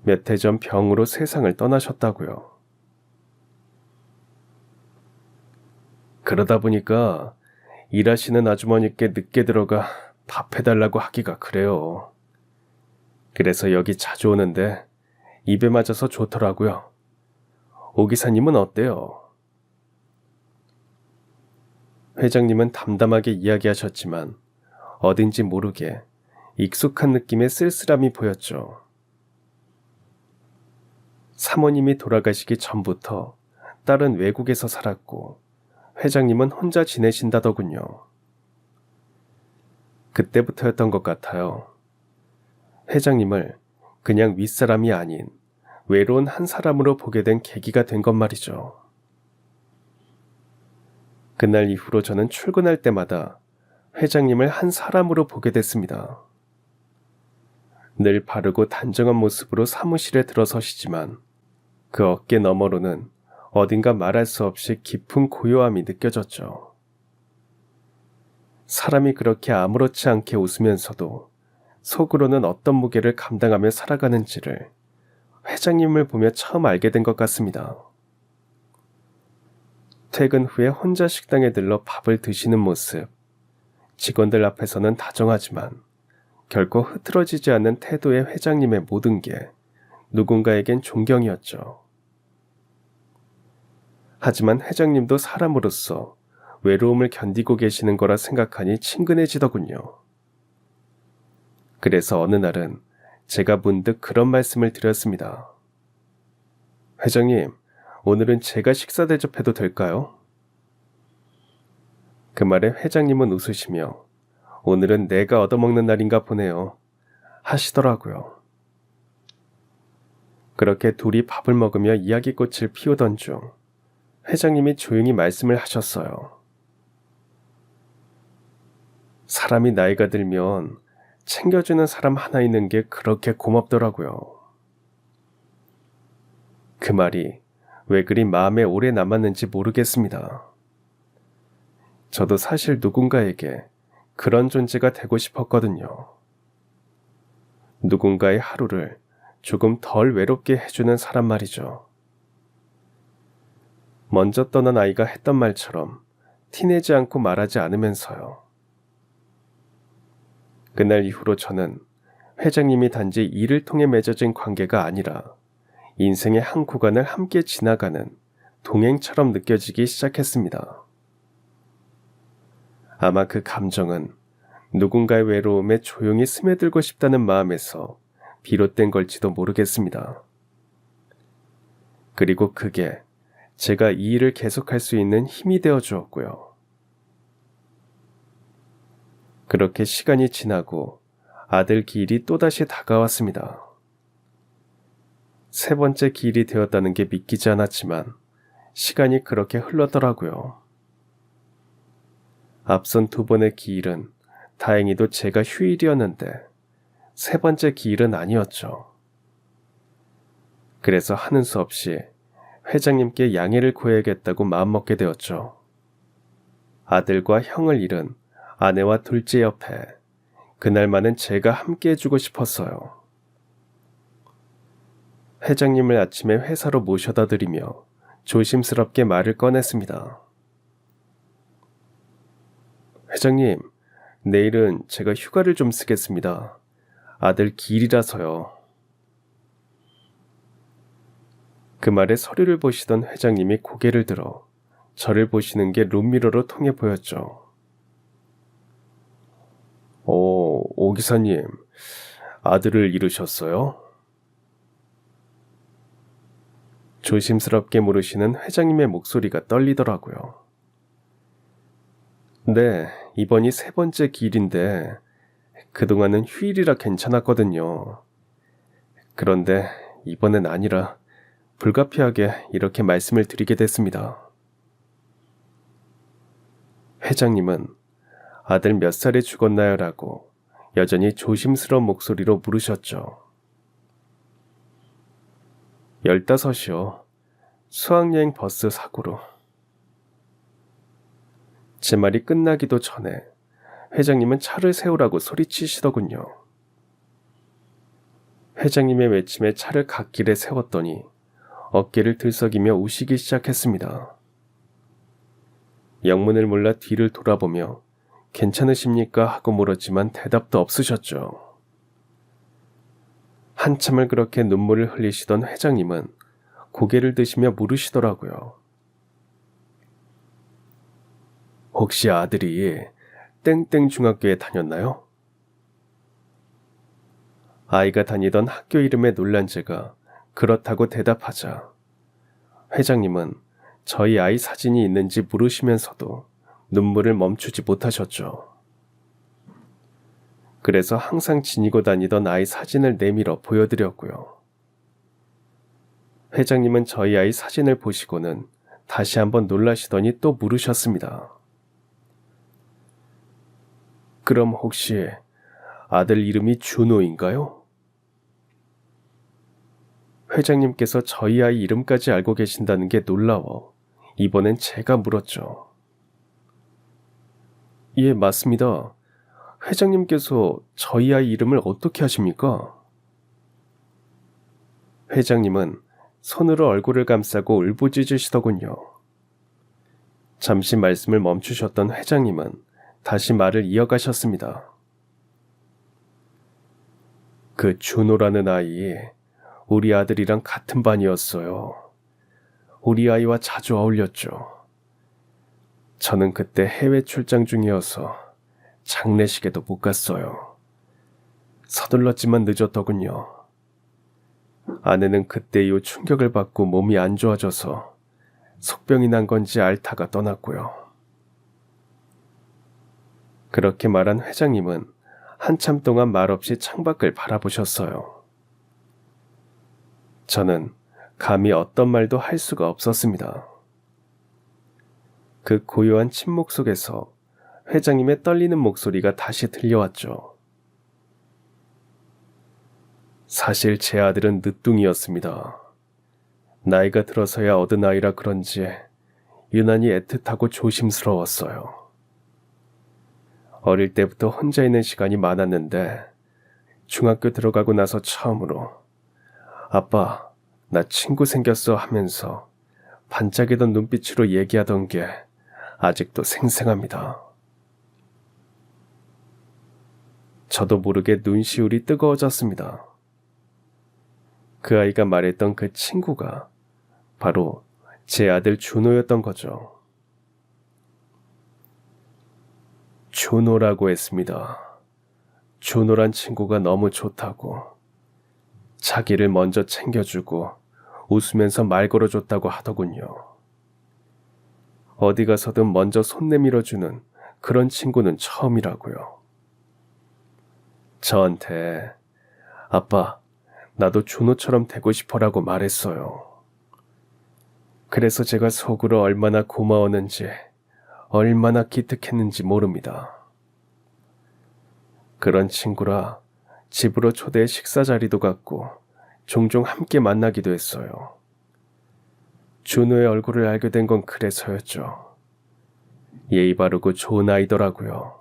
몇 해 전 병으로 세상을 떠나셨다고요. 그러다 보니까 일하시는 아주머니께 늦게 들어가 밥 해달라고 하기가 그래요. 그래서 여기 자주 오는데 입에 맞아서 좋더라고요. 오 기사님은 어때요? 회장님은 담담하게 이야기하셨지만 어딘지 모르게 익숙한 느낌의 쓸쓸함이 보였죠. 사모님이 돌아가시기 전부터 딸은 외국에서 살았고 회장님은 혼자 지내신다더군요. 그때부터였던 것 같아요. 회장님을 그냥 윗사람이 아닌 외로운 한 사람으로 보게 된 계기가 된 것 말이죠. 그날 이후로 저는 출근할 때마다 회장님을 한 사람으로 보게 됐습니다. 늘 바르고 단정한 모습으로 사무실에 들어서시지만 그 어깨 너머로는 어딘가 말할 수 없이 깊은 고요함이 느껴졌죠. 사람이 그렇게 아무렇지 않게 웃으면서도 속으로는 어떤 무게를 감당하며 살아가는지를 회장님을 보며 처음 알게 된 것 같습니다. 퇴근 후에 혼자 식당에 들러 밥을 드시는 모습, 직원들 앞에서는 다정하지만 결코 흐트러지지 않는 태도의 회장님의 모든 게 누군가에겐 존경이었죠. 하지만 회장님도 사람으로서 외로움을 견디고 계시는 거라 생각하니 친근해지더군요. 그래서 어느 날은 제가 문득 그런 말씀을 드렸습니다. 회장님, 오늘은 제가 식사 대접해도 될까요? 그 말에 회장님은 웃으시며 오늘은 내가 얻어먹는 날인가 보네요 하시더라고요. 그렇게 둘이 밥을 먹으며 이야기꽃을 피우던 중 회장님이 조용히 말씀을 하셨어요. 사람이 나이가 들면 챙겨주는 사람 하나 있는 게 그렇게 고맙더라고요. 그 말이 왜 그리 마음에 오래 남았는지 모르겠습니다. 저도 사실 누군가에게 그런 존재가 되고 싶었거든요. 누군가의 하루를 조금 덜 외롭게 해주는 사람 말이죠. 먼저 떠난 아이가 했던 말처럼 티내지 않고 말하지 않으면서요. 그날 이후로 저는 회장님이 단지 일을 통해 맺어진 관계가 아니라 인생의 한 구간을 함께 지나가는 동행처럼 느껴지기 시작했습니다. 아마 그 감정은 누군가의 외로움에 조용히 스며들고 싶다는 마음에서 비롯된 걸지도 모르겠습니다. 그리고 그게 제가 이 일을 계속할 수 있는 힘이 되어 주었고요. 그렇게 시간이 지나고 아들 기일이 또다시 다가왔습니다. 세 번째 기일이 되었다는 게 믿기지 않았지만 시간이 그렇게 흘렀더라고요. 앞선 두 번의 기일은 다행히도 제가 휴일이었는데 세 번째 기일은 아니었죠. 그래서 하는 수 없이 회장님께 양해를 구해야겠다고 마음먹게 되었죠. 아들과 형을 잃은 아내와 둘째 옆에 그날만은 제가 함께 해주고 싶었어요. 회장님을 아침에 회사로 모셔다 드리며 조심스럽게 말을 꺼냈습니다. 회장님, 내일은 제가 휴가를 좀 쓰겠습니다. 아들 기일이라서요. 그 말에 서류를 보시던 회장님이 고개를 들어 저를 보시는 게 룸미러로 통해 보였죠. 오 기사님, 아들을 잃으셨어요? 조심스럽게 물으시는 회장님의 목소리가 떨리더라고요. 네, 이번이 세 번째 기일인데 그동안은 휴일이라 괜찮았거든요. 그런데 이번엔 아니라 불가피하게 이렇게 말씀을 드리게 됐습니다. 회장님은 아들 몇 살에 죽었나요? 라고 여전히 조심스러운 목소리로 물으셨죠. 15이요. 수학여행 버스 사고로. 제 말이 끝나기도 전에 회장님은 차를 세우라고 소리치시더군요. 회장님의 외침에 차를 갓길에 세웠더니 어깨를 들썩이며 우시기 시작했습니다. 영문을 몰라 뒤를 돌아보며 괜찮으십니까? 하고 물었지만 대답도 없으셨죠. 한참을 그렇게 눈물을 흘리시던 회장님은 고개를 드시며 물으시더라고요. 혹시 아들이 땡땡 중학교에 다녔나요? 아이가 다니던 학교 이름에 놀란 제가 그렇다고 대답하자 회장님은 저희 아이 사진이 있는지 물으시면서도 눈물을 멈추지 못하셨죠. 그래서 항상 지니고 다니던 아이 사진을 내밀어 보여드렸고요. 회장님은 저희 아이 사진을 보시고는 다시 한번 놀라시더니 또 물으셨습니다. 그럼 혹시 아들 이름이 준호인가요? 회장님께서 저희 아이 이름까지 알고 계신다는 게 놀라워 이번엔 제가 물었죠. 예, 맞습니다. 회장님께서 저희 아이 이름을 어떻게 아십니까? 회장님은 손으로 얼굴을 감싸고 울부짖으시더군요. 잠시 말씀을 멈추셨던 회장님은 다시 말을 이어가셨습니다. 그 준호라는 아이, 우리 아들이랑 같은 반이었어요. 우리 아이와 자주 어울렸죠. 저는 그때 해외 출장 중이어서 장례식에도 못 갔어요. 서둘렀지만 늦었더군요. 아내는 그때 이후 충격을 받고 몸이 안 좋아져서 속병이 난 건지 앓다가 떠났고요. 그렇게 말한 회장님은 한참 동안 말없이 창밖을 바라보셨어요. 저는 감히 어떤 말도 할 수가 없었습니다. 그 고요한 침묵 속에서 회장님의 떨리는 목소리가 다시 들려왔죠. 사실 제 아들은 늦둥이였습니다. 나이가 들어서야 얻은 아이라 그런지 유난히 애틋하고 조심스러웠어요. 어릴 때부터 혼자 있는 시간이 많았는데 중학교 들어가고 나서 처음으로 아빠, 나 친구 생겼어 하면서 반짝이던 눈빛으로 얘기하던 게 아직도 생생합니다. 저도 모르게 눈시울이 뜨거워졌습니다. 그 아이가 말했던 그 친구가 바로 제 아들 준호였던 거죠. 준호라고 했습니다. 준호란 친구가 너무 좋다고. 자기를 먼저 챙겨주고 웃으면서 말 걸어줬다고 하더군요. 어디 가서든 먼저 손 내밀어주는 그런 친구는 처음이라고요. 저한테 아빠, 나도 준호처럼 되고 싶어라고 말했어요. 그래서 제가 속으로 얼마나 고마웠는지, 얼마나 기특했는지 모릅니다. 그런 친구라 집으로 초대해 식사 자리도 갖고 종종 함께 만나기도 했어요. 준호의 얼굴을 알게 된 건 그래서였죠. 예의 바르고 좋은 아이더라고요.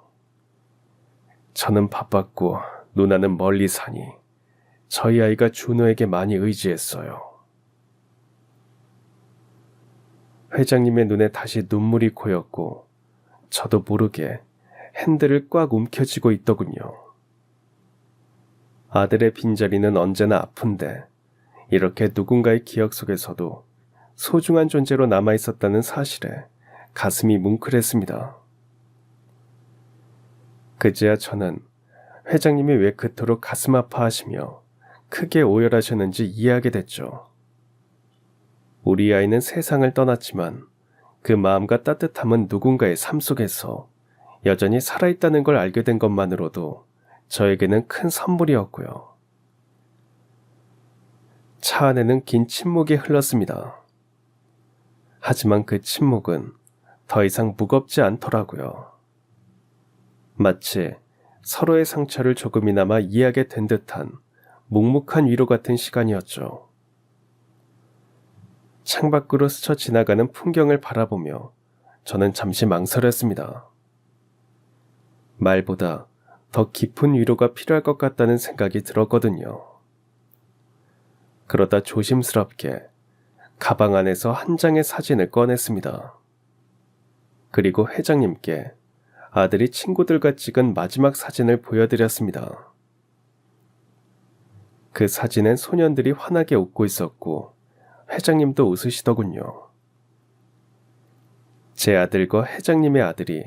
저는 바빴고 누나는 멀리 사니 저희 아이가 준호에게 많이 의지했어요. 회장님의 눈에 다시 눈물이 고였고 저도 모르게 핸들을 꽉 움켜쥐고 있더군요. 아들의 빈자리는 언제나 아픈데 이렇게 누군가의 기억 속에서도 소중한 존재로 남아있었다는 사실에 가슴이 뭉클했습니다. 그제야 저는 회장님이 왜 그토록 가슴 아파하시며 크게 오열하셨는지 이해하게 됐죠. 우리 아이는 세상을 떠났지만 그 마음과 따뜻함은 누군가의 삶 속에서 여전히 살아있다는 걸 알게 된 것만으로도 저에게는 큰 선물이었고요. 차 안에는 긴 침묵이 흘렀습니다. 하지만 그 침묵은 더 이상 무겁지 않더라고요. 마치 서로의 상처를 조금이나마 이해하게 된 듯한 묵묵한 위로 같은 시간이었죠. 창밖으로 스쳐 지나가는 풍경을 바라보며 저는 잠시 망설였습니다. 말보다 더 깊은 위로가 필요할 것 같다는 생각이 들었거든요. 그러다 조심스럽게 가방 안에서 한 장의 사진을 꺼냈습니다. 그리고 회장님께 아들이 친구들과 찍은 마지막 사진을 보여드렸습니다. 그 사진엔 소년들이 환하게 웃고 있었고 회장님도 웃으시더군요. 제 아들과 회장님의 아들이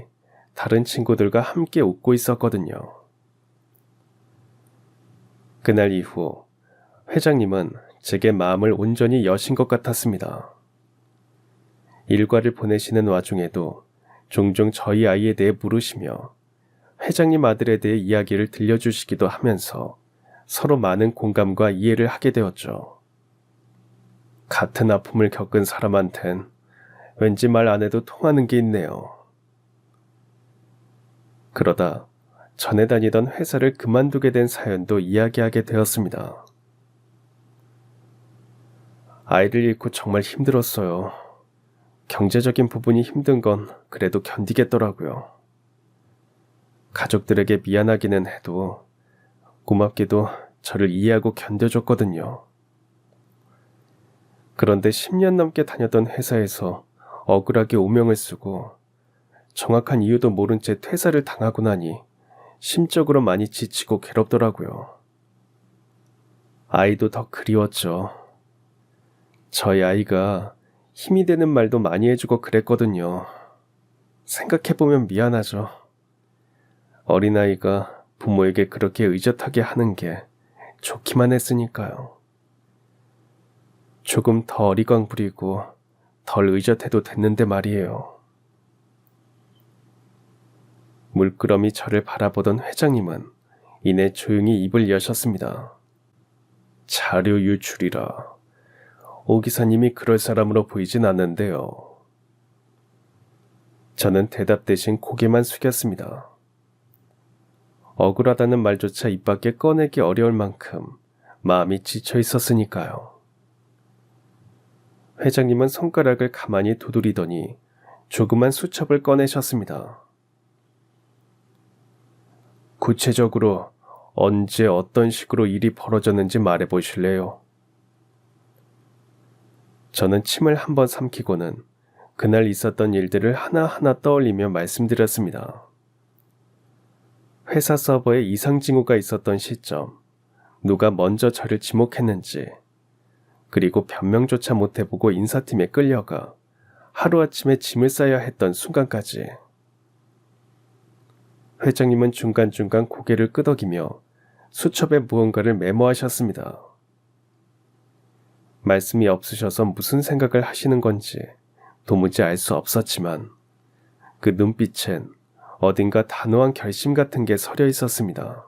다른 친구들과 함께 웃고 있었거든요. 그날 이후 회장님은 제게 마음을 온전히 여신 것 같았습니다. 일과를 보내시는 와중에도 종종 저희 아이에 대해 물으시며 회장님 아들에 대해 이야기를 들려주시기도 하면서 서로 많은 공감과 이해를 하게 되었죠. 같은 아픔을 겪은 사람한텐 왠지 말 안 해도 통하는 게 있네요. 그러다 전에 다니던 회사를 그만두게 된 사연도 이야기하게 되었습니다. 아이를 잃고 정말 힘들었어요. 경제적인 부분이 힘든 건 그래도 견디겠더라고요. 가족들에게 미안하기는 해도 고맙게도 저를 이해하고 견뎌줬거든요. 그런데 10년 넘게 다녔던 회사에서 억울하게 오명을 쓰고 정확한 이유도 모른 채 퇴사를 당하고 나니 심적으로 많이 지치고 괴롭더라고요. 아이도 더 그리웠죠. 저희 아이가 힘이 되는 말도 많이 해주고 그랬거든요. 생각해보면 미안하죠. 어린아이가 부모에게 그렇게 의젓하게 하는 게 좋기만 했으니까요. 조금 더 어리광 부리고 덜 의젓해도 됐는데 말이에요. 물끄러미 저를 바라보던 회장님은 이내 조용히 입을 여셨습니다. 자료 유출이라. 오 기사님이 그럴 사람으로 보이진 않는데요. 저는 대답 대신 고개만 숙였습니다. 억울하다는 말조차 입 밖에 꺼내기 어려울 만큼 마음이 지쳐 있었으니까요. 회장님은 손가락을 가만히 두드리더니 조그만 수첩을 꺼내셨습니다. 구체적으로 언제 어떤 식으로 일이 벌어졌는지 말해보실래요? 저는 침을 한번 삼키고는 그날 있었던 일들을 하나하나 떠올리며 말씀드렸습니다. 회사 서버에 이상 징후가 있었던 시점, 누가 먼저 저를 지목했는지, 그리고 변명조차 못해보고 인사팀에 끌려가 하루아침에 짐을 싸야 했던 순간까지. 회장님은 중간중간 고개를 끄덕이며 수첩에 무언가를 메모하셨습니다. 말씀이 없으셔서 무슨 생각을 하시는 건지 도무지 알 수 없었지만 그 눈빛엔 어딘가 단호한 결심 같은 게 서려 있었습니다.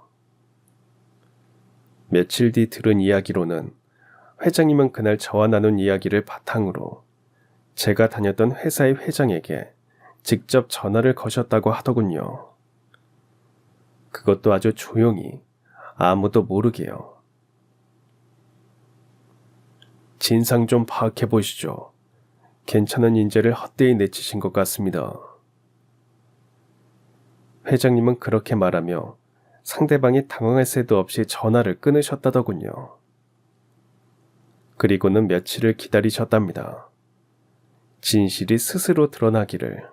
며칠 뒤 들은 이야기로는 회장님은 그날 저와 나눈 이야기를 바탕으로 제가 다녔던 회사의 회장에게 직접 전화를 거셨다고 하더군요. 그것도 아주 조용히, 아무도 모르게요. 진상 좀 파악해 보시죠. 괜찮은 인재를 헛되이 내치신 것 같습니다. 회장님은 그렇게 말하며 상대방이 당황할 새도 없이 전화를 끊으셨다더군요. 그리고는 며칠을 기다리셨답니다. 진실이 스스로 드러나기를.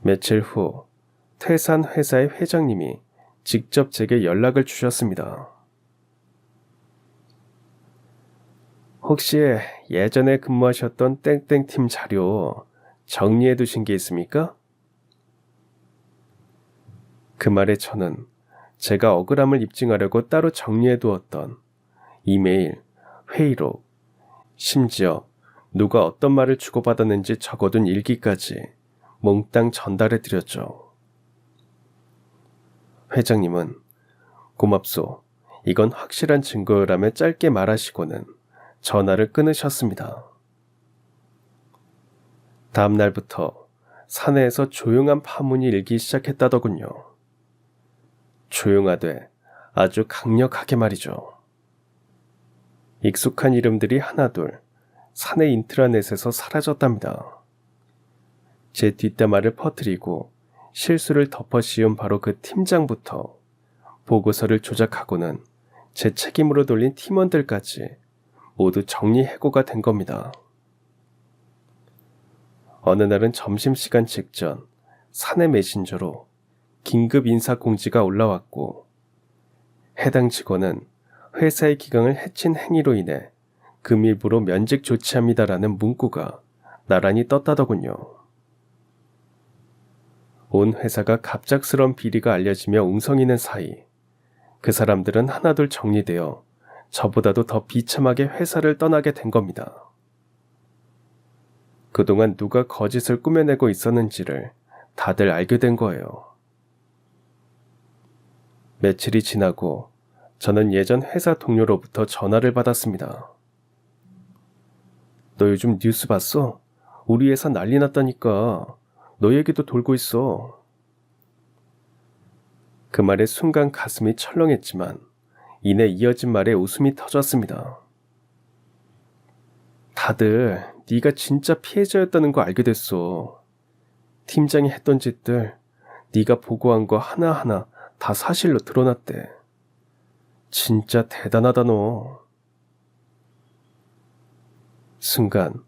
며칠 후 퇴사한 회사의 회장님이 직접 제게 연락을 주셨습니다. 혹시 예전에 근무하셨던 땡땡팀 자료 정리해 두신 게 있습니까? 그 말에 저는 제가 억울함을 입증하려고 따로 정리해 두었던 이메일, 회의록, 심지어 누가 어떤 말을 주고받았는지 적어둔 일기까지 몽땅 전달해 드렸죠. 회장님은 고맙소. 이건 확실한 증거라며 짧게 말하시고는 전화를 끊으셨습니다. 다음 날부터 사내에서 조용한 파문이 일기 시작했다더군요. 조용하되 아주 강력하게 말이죠. 익숙한 이름들이 하나둘 사내 인트라넷에서 사라졌답니다. 제 뒷담화를 퍼뜨리고 실수를 덮어 씌운 바로 그 팀장부터 보고서를 조작하고는 제 책임으로 돌린 팀원들까지 모두 정리해고가 된 겁니다. 어느 날은 점심시간 직전 사내 메신저로 긴급 인사 공지가 올라왔고 해당 직원은 회사의 기강을 해친 행위로 인해 금일부로 면직 조치합니다라는 문구가 나란히 떴다더군요. 온 회사가 갑작스런 비리가 알려지며 웅성이는 사이 그 사람들은 하나둘 정리되어 저보다도 더 비참하게 회사를 떠나게 된 겁니다. 그동안 누가 거짓을 꾸며내고 있었는지를 다들 알게 된 거예요. 며칠이 지나고 저는 예전 회사 동료로부터 전화를 받았습니다. 너 요즘 뉴스 봤어? 우리 회사 난리 났다니까. 너 얘기도 돌고 있어. 그 말에 순간 가슴이 철렁했지만 이내 이어진 말에 웃음이 터졌습니다. 다들 네가 진짜 피해자였다는 거 알게 됐어. 팀장이 했던 짓들 네가 보고한 거 하나하나 다 사실로 드러났대. 진짜 대단하다 너. 순간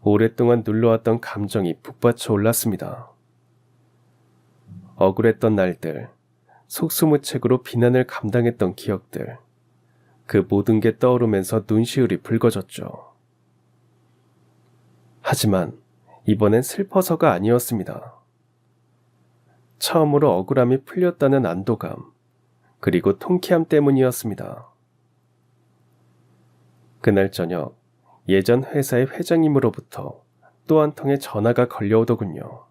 오랫동안 눌러왔던 감정이 북받쳐 올랐습니다. 억울했던 날들, 속수무책으로 비난을 감당했던 기억들, 그 모든 게 떠오르면서 눈시울이 붉어졌죠. 하지만 이번엔 슬퍼서가 아니었습니다. 처음으로 억울함이 풀렸다는 안도감, 그리고 통쾌함 때문이었습니다. 그날 저녁 예전 회사의 회장님으로부터 또 한 통의 전화가 걸려오더군요.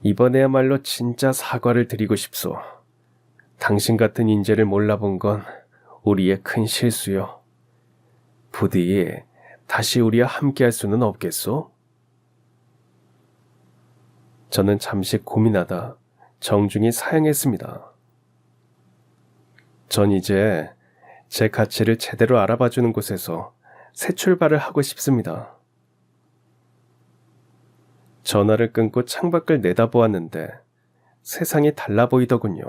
이번에야말로 진짜 사과를 드리고 싶소. 당신 같은 인재를 몰라본 건 우리의 큰 실수요. 부디 다시 우리와 함께할 수는 없겠소? 저는 잠시 고민하다 정중히 사양했습니다. 전 이제 제 가치를 제대로 알아봐주는 곳에서 새 출발을 하고 싶습니다. 전화를 끊고 창밖을 내다보았는데 세상이 달라 보이더군요.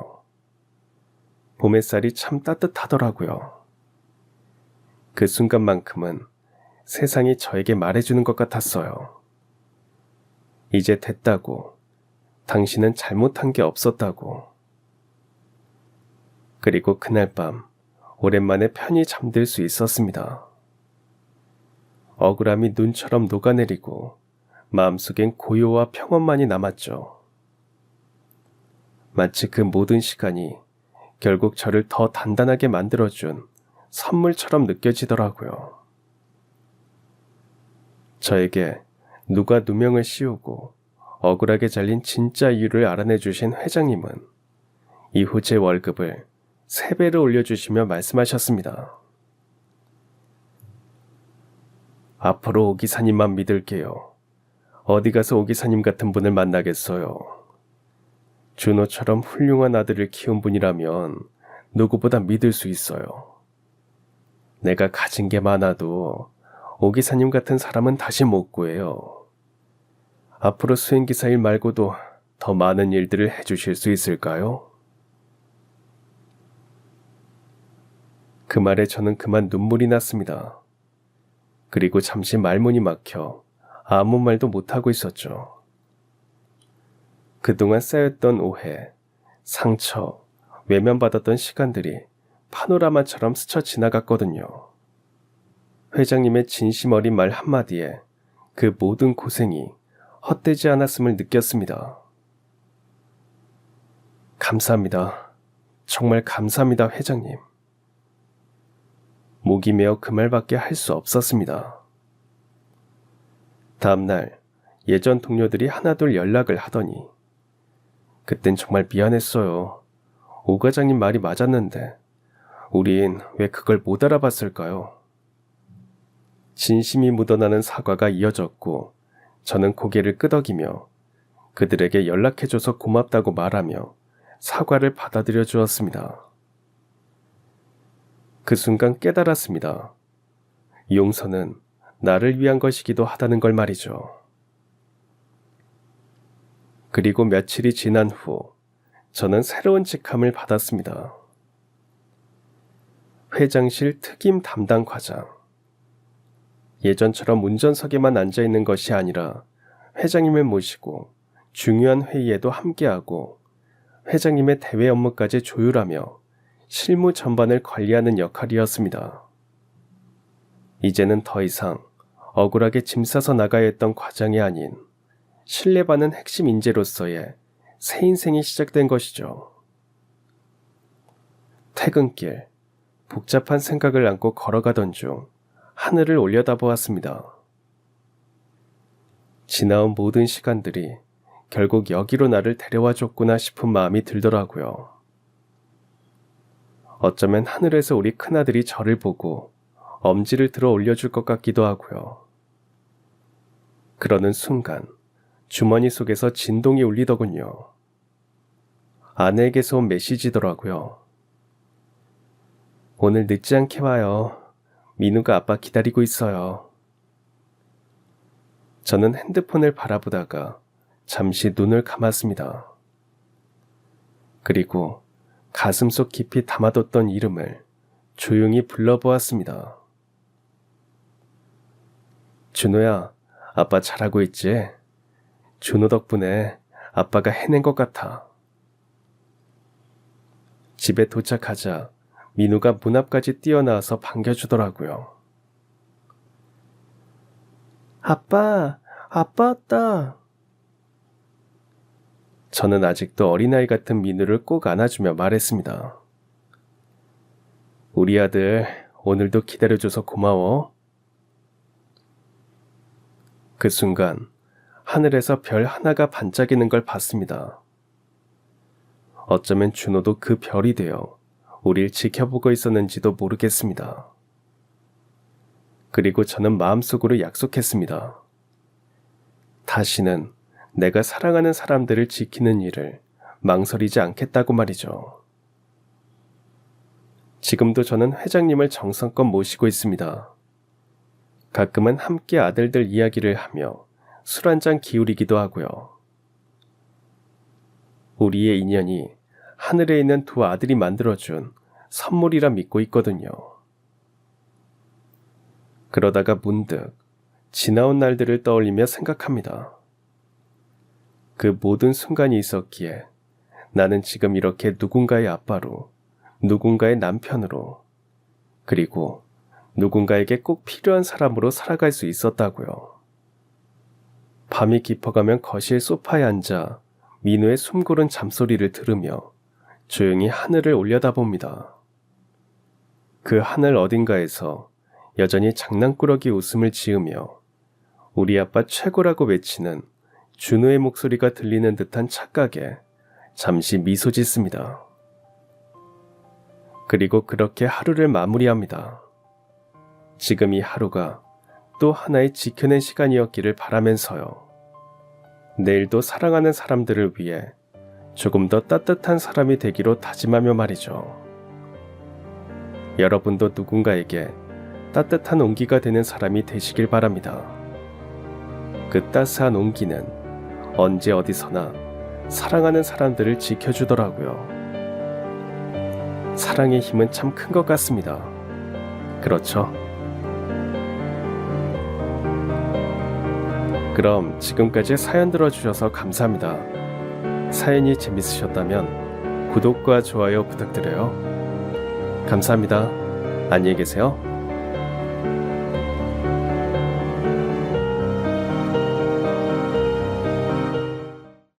봄 햇살이 참 따뜻하더라고요. 그 순간만큼은 세상이 저에게 말해주는 것 같았어요. 이제 됐다고. 당신은 잘못한 게 없었다고. 그리고 그날 밤 오랜만에 편히 잠들 수 있었습니다. 억울함이 눈처럼 녹아내리고 마음속엔 고요와 평온만이 남았죠. 마치 그 모든 시간이 결국 저를 더 단단하게 만들어준 선물처럼 느껴지더라고요. 저에게 누가 누명을 씌우고 억울하게 잘린 진짜 이유를 알아내주신 회장님은 이후 제 월급을 3배로 올려주시며 말씀하셨습니다. 앞으로 오 기사님만 믿을게요. 어디 가서 오 기사님 같은 분을 만나겠어요. 준호처럼 훌륭한 아들을 키운 분이라면 누구보다 믿을 수 있어요. 내가 가진 게 많아도 오 기사님 같은 사람은 다시 못 구해요. 앞으로 수행기사 일 말고도 더 많은 일들을 해주실 수 있을까요? 그 말에 저는 그만 눈물이 났습니다. 그리고 잠시 말문이 막혀 아무 말도 못하고 있었죠. 그동안 쌓였던 오해, 상처, 외면받았던 시간들이 파노라마처럼 스쳐 지나갔거든요. 회장님의 진심 어린 말 한마디에 그 모든 고생이 헛되지 않았음을 느꼈습니다. 감사합니다. 정말 감사합니다, 회장님. 목이 메어 그 말밖에 할 수 없었습니다. 다음날 예전 동료들이 하나둘 연락을 하더니 그땐 정말 미안했어요. 오 과장님 말이 맞았는데 우린 왜 그걸 못 알아봤을까요? 진심이 묻어나는 사과가 이어졌고 저는 고개를 끄덕이며 그들에게 연락해줘서 고맙다고 말하며 사과를 받아들여 주었습니다. 그 순간 깨달았습니다. 용서는 나를 위한 것이기도 하다는 걸 말이죠. 그리고 며칠이 지난 후 저는 새로운 직함을 받았습니다. 회장실 특임 담당 과장. 예전처럼 운전석에만 앉아있는 것이 아니라 회장님을 모시고 중요한 회의에도 함께하고 회장님의 대외 업무까지 조율하며 실무 전반을 관리하는 역할이었습니다. 이제는 더 이상 억울하게 짐 싸서 나가야 했던 과장이 아닌 신뢰받는 핵심 인재로서의 새 인생이 시작된 것이죠. 퇴근길, 복잡한 생각을 안고 걸어가던 중 하늘을 올려다보았습니다. 지나온 모든 시간들이 결국 여기로 나를 데려와 줬구나 싶은 마음이 들더라고요. 어쩌면 하늘에서 우리 큰아들이 저를 보고 엄지를 들어 올려줄 것 같기도 하고요. 그러는 순간 주머니 속에서 진동이 울리더군요. 아내에게서 온 메시지더라고요. 오늘 늦지 않게 와요. 민우가 아빠 기다리고 있어요. 저는 핸드폰을 바라보다가 잠시 눈을 감았습니다. 그리고 가슴속 깊이 담아뒀던 이름을 조용히 불러보았습니다. 준호야, 아빠 잘하고 있지? 준호 덕분에 아빠가 해낸 것 같아. 집에 도착하자 민우가 문 앞까지 뛰어나와서 반겨주더라고요. 아빠 왔다. 저는 아직도 어린아이 같은 민우를 꼭 안아주며 말했습니다. 우리 아들 오늘도 기다려줘서 고마워. 그 순간 하늘에서 별 하나가 반짝이는 걸 봤습니다. 어쩌면 준호도 그 별이 되어 우릴 지켜보고 있었는지도 모르겠습니다. 그리고 저는 마음속으로 약속했습니다. 다시는 내가 사랑하는 사람들을 지키는 일을 망설이지 않겠다고 말이죠. 지금도 저는 회장님을 정성껏 모시고 있습니다. 가끔은 함께 아들들 이야기를 하며 술 한잔 기울이기도 하고요. 우리의 인연이 하늘에 있는 두 아들이 만들어준 선물이라 믿고 있거든요. 그러다가 문득 지나온 날들을 떠올리며 생각합니다. 그 모든 순간이 있었기에 나는 지금 이렇게 누군가의 아빠로, 누군가의 남편으로, 그리고 누군가에게 꼭 필요한 사람으로 살아갈 수 있었다고요. 밤이 깊어가면 거실 소파에 앉아 민우의 숨고른 잠소리를 들으며 조용히 하늘을 올려다봅니다. 그 하늘 어딘가에서 여전히 장난꾸러기 웃음을 지으며 우리 아빠 최고라고 외치는 준호의 목소리가 들리는 듯한 착각에 잠시 미소 짓습니다. 그리고 그렇게 하루를 마무리합니다. 지금 이 하루가 또 하나의 지켜낸 시간이었기를 바라면서요. 내일도 사랑하는 사람들을 위해 조금 더 따뜻한 사람이 되기로 다짐하며 말이죠. 여러분도 누군가에게 따뜻한 온기가 되는 사람이 되시길 바랍니다. 그 따스한 온기는 언제 어디서나 사랑하는 사람들을 지켜주더라고요. 사랑의 힘은 참 큰 것 같습니다. 그렇죠? 그럼 지금까지 사연 들어주셔서 감사합니다. 사연이 재밌으셨다면 구독과 좋아요 부탁드려요. 감사합니다. 안녕히 계세요.